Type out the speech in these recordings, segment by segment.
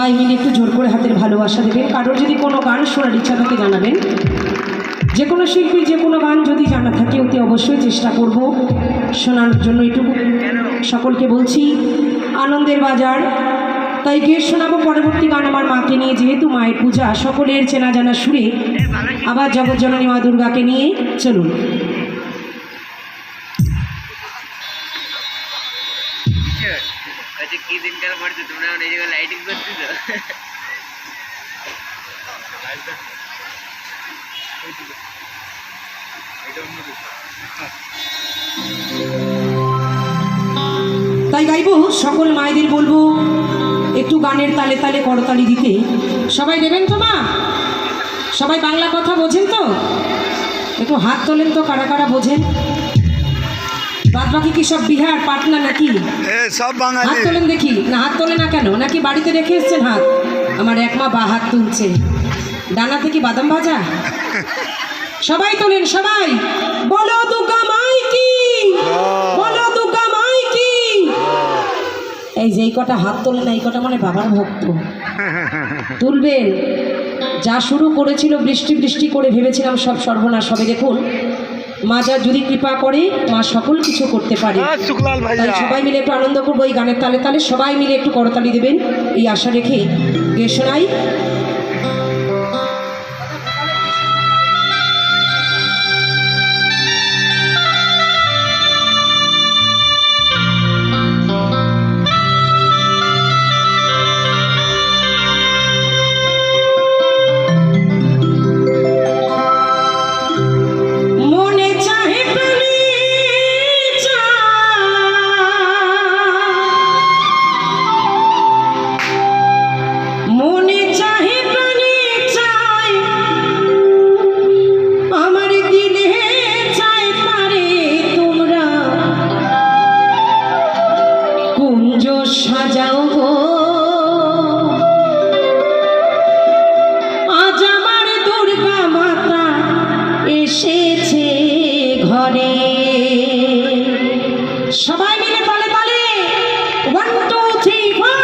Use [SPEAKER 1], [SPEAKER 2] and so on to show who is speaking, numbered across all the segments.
[SPEAKER 1] সবাই মিলে একটু জোর করে হাতের ভালোবাসা দেবেন। কারোর যদি কোনো গান শোনার ইচ্ছা থাকে জানাবেন। যে কোনো শিল্পীর যে কোনো গান যদি জানা থাকে অতি অবশ্যই চেষ্টা করব শোনার জন্য। এটুকু সকলকে বলছি, আনন্দের বাজার, তাই গিয়ে শোনাবো পরবর্তী গান আমার মাকে নিয়ে। যেহেতু মায়ের পূজা, সকলের চেনা জানা সুরে আবার জগৎজননী মা দুর্গাকে নিয়ে চলুন।
[SPEAKER 2] কি দিনকাল পড়ছে, তোমরা এই জায়গায় লাইটিং করতেছো।
[SPEAKER 1] তাই গাইবো, সকল মায়েদের বলবো একটু গানের তালে তালে করতালি দিতে। সবাই দেবেন তো মা? সবাই বাংলা কথা বোঝেন তো? একটু হাত তোলেন তো, কারা কারা বোঝেন। বাদ বাকি কি সব বিহার পাটনা নাকি?
[SPEAKER 3] সব বাঙালি।
[SPEAKER 1] হাত তোলেন দেখি। না, হাত তোলে না কেন? নাকি বাড়িতে রেখে এসছেন হাত? আমার এক মা বা হাত তুলছে। ডানাতে কি বাদাম ভাজা? সবাই তোলেন, সবাই বলো দুর্গা মাই কি, বলো দুর্গা মাই কি। এই যে এই কটা হাত তোলেন, এই কটা মানে বাবার ভক্ত। তুলবেন। যা শুরু করেছিল বৃষ্টি বৃষ্টি করে ভেবেছিলাম সব সর্বনাশ হবে। দেখুন মা যা যদি কৃপা করে, মা সকল কিছু করতে পারে। তাই সবাই মিলে একটু আনন্দ করবো এই গানের তালে তালে। সবাই মিলে একটু করতালি দেবেন এই আশা রেখে গিয়ে শোনাই। সাজাও গো আজ আমার দুর্গা মাতা এসেছে ঘরে। সবাই মিলে তালে তালে 1 2 3 4।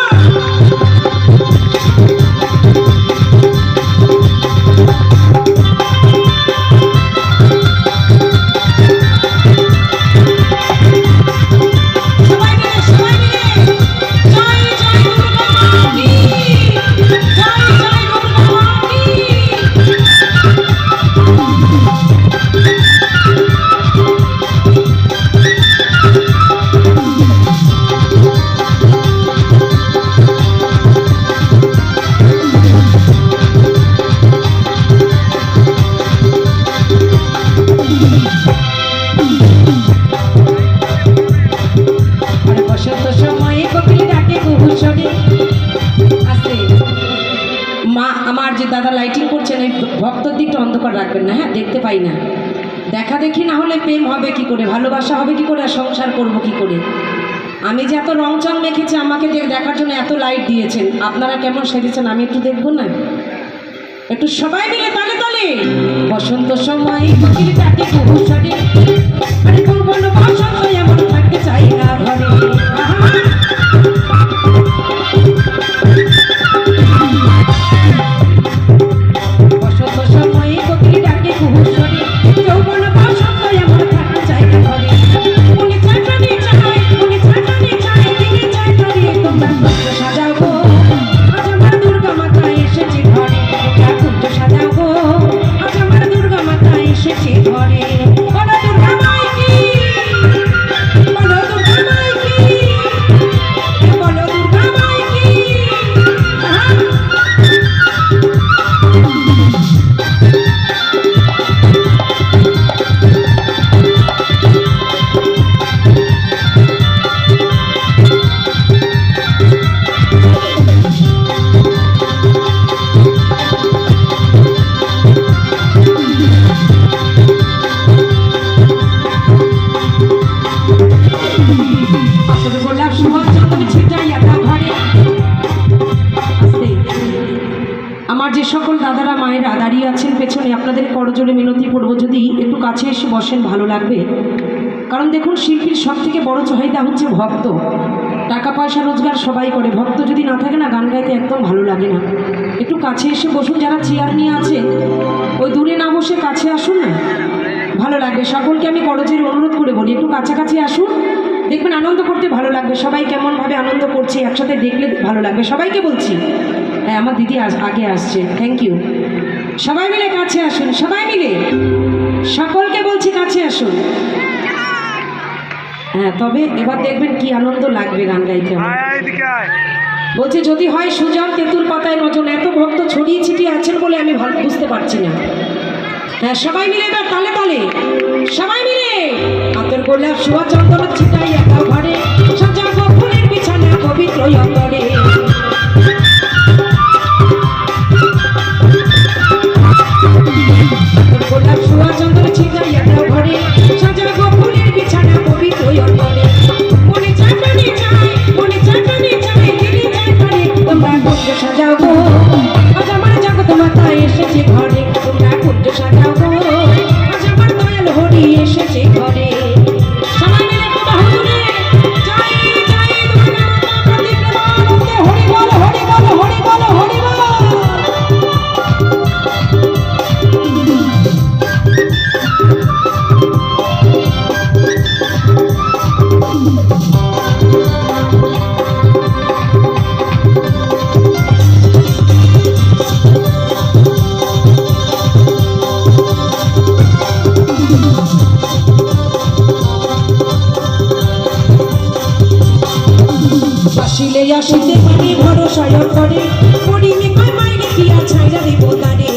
[SPEAKER 1] মা আমার যে দাদা লাইটিং করছেন, ওই ভক্তর দিকটা অন্ধকার রাখবেন না, হ্যাঁ? দেখতে পাই না। দেখা দেখি না হলে প্রেম হবে কি করে, ভালোবাসা হবে কি করে, আর সংসার করবো কি করে? আমি যে এত রং চং মেখেছি, আমাকে দেখার জন্য এত লাইট দিয়েছেন, আপনারা কেমন সেজেছেন আমি একটু দেখবো না? একটু সবাই মিলে তালে তালে। বসন্ত সময় কোকিল ডাকে কুহুসরে, আরে কোন বসন্ত এমন থাকতে চাই না ঘরে। বসন্ত সময় কোকিল ডাকে কুহুসরে, যৌবন বসন্ত এমন থাকতে চাই না ঘরে। উনি চাটনি চায়, উনি চাটনি চায়, দিনে চায় তরে তোমরা কুঞ্জ সাজাও গো আজ আমার দুর্গা মাতা এসেছে ঘরে। কুঞ্জ সাজাও গো আজ আমার দুর্গা মাতা এসেছে ঘরে। বলো দুর্গা মাই কি। মায়েরা দাঁড়িয়ে আছেন পেছনে, আপনাদের করজোড়ে মিনতি করবো যদি একটু কাছে এসে বসেন ভালো লাগবে। কারণ দেখুন, শিল্পীর সব থেকে বড় চাহিদা হচ্ছে ভক্ত। টাকা পয়সা রোজগার সবাই করে, ভক্ত যদি না থাকে না, গান গাইতে একদম ভালো লাগে না। একটু কাছে এসে বসুন, যারা চেয়ার নিয়ে আছে ওই দূরে না বসে কাছে আসুন না, ভালো লাগবে। সকলকে আমি করজোড়ে অনুরোধ করে বলি একটু কাছাকাছি আসুন, দেখবেন আনন্দ করতে ভালো লাগবে। সবাই কেমনভাবে আনন্দ করছে একসাথে দেখলে ভালো লাগবে। সবাইকে বলছি, হ্যাঁ আমার দিদি আগে আসছে, থ্যাংক ইউ। সবাই মিলে কাছে আসুন, সবাই মিলে সকলকে বলছি কাছে আসুন। হ্যাঁ, তবে এবার দেখবেন কি আনন্দ লাগবে গান গাইতে আমার। বলছে যদি হয় সুজন তেঁতুল পাতায় নজন, এত ভক্ত ছড়িয়ে ছিটিয়ে আছেন বলে আমি ভালো বুঝতে পারছি না। হ্যাঁ, সবাই মিলে এবার তালে তালে সবাই মিলে আতর গোলাপ সোয়া চন্দন ছিটাই একা ঘরে, সাজাবো ফুলের বিছানা পবিত্র অন্তরে। গোলাপ সোয়া চন্দন ছিটাই একা ঘরে, সাজাবো ফুলের বিছানা পবিত্র অন্তরে। মনে চাটানি চাই, মনে চাটানি চাই, দিলে চাই করে তোমরা কুঞ্জ সাজাবো, আজ আমার জগৎ মাতা এসেছে ঘরে। তোমরা কুঞ্জ সাজাবো, আজ আমার দয়াল হরি এসেছে ঘরে। সবাই মিলে একটু বাহু তুলে জয় জয় দুর্গা মাতা প্রতি প্রেমানন্দে হরি বল, হরি বল, হরি বল, হরি বল। আসিলে আসিতে পারে ভরসা করে, পড়িনি কয় মাইনে কি আর ছাইরা দিব তারে।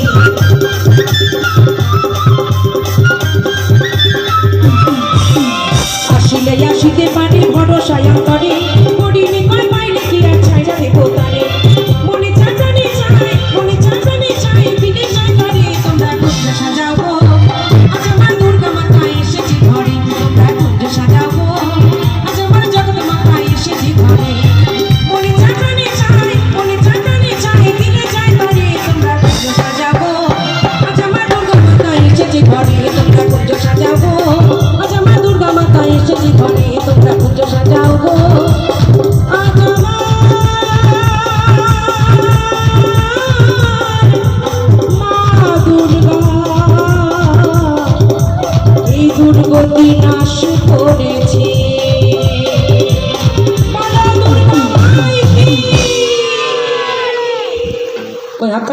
[SPEAKER 1] আসিলে আসিতে পারে ভরসা করে, পড়িনি কয় মাইনে কি আর ছাইরা দিব তারে। মনে চাটানি চাই, মনে চাটানি চাই, দিলে চাই করে তোমরা কুঞ্জ সাজাবো, আজ আমার দুর্গা মাতা এসেছে ঘরে। তোমরা কুঞ্জ সাজাবো, আজ আমার জগৎ মাতা এসেছে ঘরে। মনে চাটানি চাই, মনে চাটানি চাই, দিলে চাই করে তোমরা কুঞ্জ সাজাবো, আজ আমার দুর্গা মাতা এসেছে ঘরে। তোমরা কুঞ্জ সাজাবো, আজ আমার দুর্গা মাতা এসেছে ঘরে। তোমরা কুঞ্জ সাজাবো, আজ আমার মা দুর্গা এই দুর্গতি নাশ করেছে। বলো দুর্গা মাই কি। ওই হাততালি